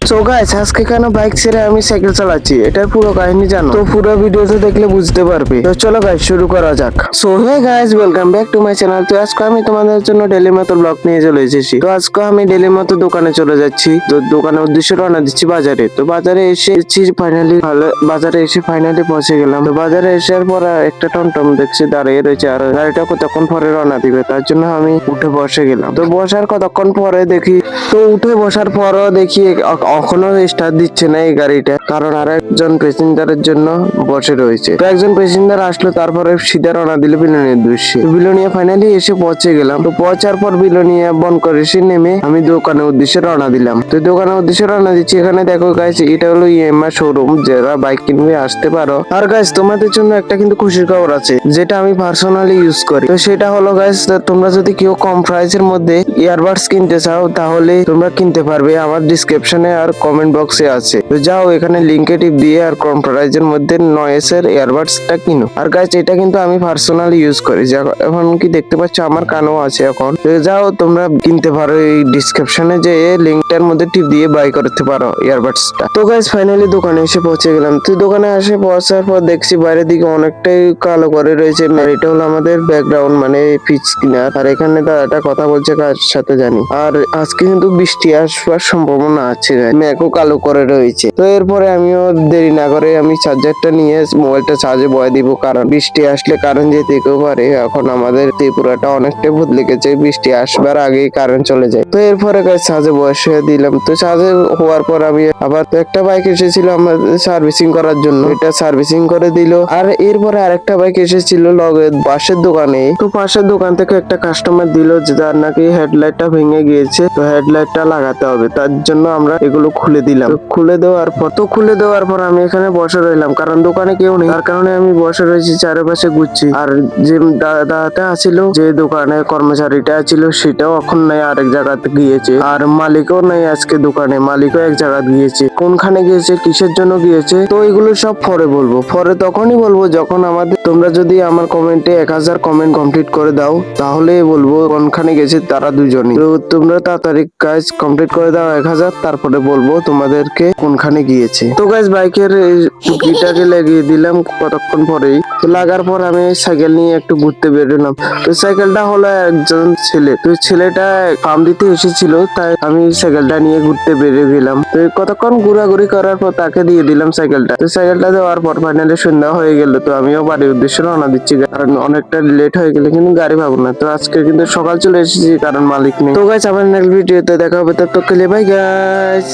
So guys আজকে কেন bike ছেড়ে আমি সাইকেল চালাচ্ছি এটার পুরো কাহিনী জানো তো পুরো ভিডিওতে দেখলে বুঝতে পারবে। তো চলো গাইস শুরু করা যাক। So hey guys welcome back to my channel. তো আজকে আমি তোমাদের জন্য ডেলি মতো ব্লগ নিয়ে চলে এসেছি। তো আজকে আমি ডেলি মতো দোকানে চলে যাচ্ছি। তো দোকানের উদ্দেশ্যে রওনা দিচ্ছি বাজারে। তো বাজারে এসেছি ফাইনালি, বাজারে এসে ফাইনালি পৌঁছে গেলাম। তো বাজারে আসার পর একটা টমটম দেখছি দাঁড়িয়ে রয়েছে, আর গাড়িটা কতক্ষণ পরে রওনা দিবে তার জন্য আমি উঠে বসে গেলাম। তো বসার কতক্ষণ পরে দেখি, তো উঠে বসার পরও দেখি এখনো স্টার্ট দিচ্ছে না এই গাড়িটা, কারণ আর একজন প্যাসেঞ্জারের জন্য বসে রয়েছে। তো একজন প্যাসেঞ্জার আসলো, তারপরে সিধা রওনা দিল বিলোনিয়ার উদ্দেশ্যে। বিলোনিয়া ফাইনালি এসে পৌঁছে গেলাম। তো পৌঁছার পর বিলোনিয়া বন করে এসে নেমে আমি দোকানের উদ্দেশ্যে রওনা দিলাম। তো দোকানের উদ্দেশ্যে রওনা দিচ্ছি। এখানে দেখো গাইস, এটা হলো ইএমআই শোরুম, যারা বাইক কিনবে আসতে পারো। আর গাইস তোমাদের জন্য একটা কিন্তু খুশির খবর আছে, যেটা আমি পার্সোনালি ইউজ করি। তো সেটা হলো গাইস, তোমরা যদি কেউ কম প্রাইসের মধ্যে ইয়ারবাডস কিনতে চাও তাহলে তোমরা কিনতে পারবে। আমার ডিসক্রিপশনে আর কমেন্ট বক্সে আছে, তো যাও এখানে লিঙ্কে টিপ দিয়ে আর কম প্রাইসের মধ্যে নয়েসের ইয়ারবাডসটা কিনো। আর গাইস এটা কিন্তু আমি পার্সোনালি ইউজ করি, এখন কি দেখতে পাচ্ছ আমার কানেও আছে এখন। তো যাও তোমরা কিনতে পারো, এই ডিসক্রিপশনে যে লিঙ্কটার মধ্যে টিপ দিয়ে বাই করতে পারো ইয়ারবাডসটা। তো গাইস ফাইনালি দোকানে এসে পৌঁছে গেলাম। তো দোকানে এসে পৌঁছার পর দেখছি বাইরের দিকে অনেকটাই কালো করে রয়েছে। আর এটা হলো আমাদের ব্যাকগ্রাউন্ড, মানে পিচ কিনার। আর এখানে দাদাটা কথা বলছে কার সাথে জানি। আর আজকে কিন্তু বৃষ্টি আসবার সম্ভাবনা আছে, মেঘও কালো করে রয়েছে। তো এরপরে আমিও দেরি না করে আমি চার্জারটা নিয়ে মোবাইলটা চার্জে বয়ে দিব, কারণ বৃষ্টি আসলে কারেন্ট যেতেও পারে। এখন আমাদের ত্রিপুরাটা অনেকটাই বদলে গেছে, বৃষ্টি আসবার আগেই কারেন্ট চলে যায়। তো এরপরে চার্জে বসে দিলাম। তো চার্জে হওয়ার পর আমি আবার তো একটা বাইক এসেছিল আমাদের সার্ভিসিং করার জন্য, এটা সার্ভিসিং করে দিল। আর এরপরে আরেকটা বাইক এসেছিল লগে পাশের দোকানে। তো পাশের দোকান থেকে একটা কাস্টমার দিল যে তার নাকি হেডলাইটটা ভেঙে গিয়েছে, তো হেডলাইটটা লাগাতে হবে। তার জন্য আমরা এগুলো খুলে দিলাম। খুলে দেওয়ার পর আমি এখানে বসে রইলাম, কারণ দোকানে কেউ নেই। তার কারণে আমি বসে রয়েছি, চারিপাশে ঘুরছি। আর যে দাদাটা আছিল, যে দোকানে কর্মচারীটা ছিল, সেটাও এখন নাই, আরেক জায়গাতে গিয়েছে। আর মালিকও নাই আজকে দোকানে, মালিকও এক জায়গা গিয়েছে। কোনখানে গিয়েছে, কিসের জন্য গিয়েছে, তো এগুলো সব পরে বলবো। পরে তখনই বলবো যখন তোমরা যদি আমার কমেন্টে 1000 কমেন্ট কমপ্লিট করে দাও, তাহলে বলবো কোনখানে গেছে তারা দুজনই। তো তোমরা তাড়াতাড়ি কাজ কমপ্লিট করে দাও 1000, তারপরে বলবো তোমাদেরকে কোনখানে গিয়েছে। তো গাইস বাইকের কিটাকে লাগিয়ে দিলাম কতক্ষণ পরেই। তো লাগার পর আমি সাইকেল নিয়ে একটু ঘুরতে বেরোলাম। তো সাইকেলটা হলো একজন ছেলে, তো ছেলেটা পাম্প দিতে এসেছিল, তাই আমি সাইকেলটা নিয়ে ঘুরতে বেরিয়ে গেলাম। তো কতক্ষণ ঘোরাঘুরি করার পর তাকে দিয়ে দিলাম সাইকেলটা। তো সাইকেলটা দেওয়ার পর ফাইনালি সন্ধ্যা হয়ে গেল। তো আমিও বাড়ির উদ্দেশ্যে রওনা দিচ্ছি, কারণ অনেকটা লেট হয়ে গেলে কিন্তু গাড়ি পাবো না। তো আজকে কিন্তু সকাল চলে এসেছি, কারণ মালিক নেই। তো গাইস আবার নেক্সট ভিডিওতে দেখা হবে, ততক্ষণ বাই গাইস।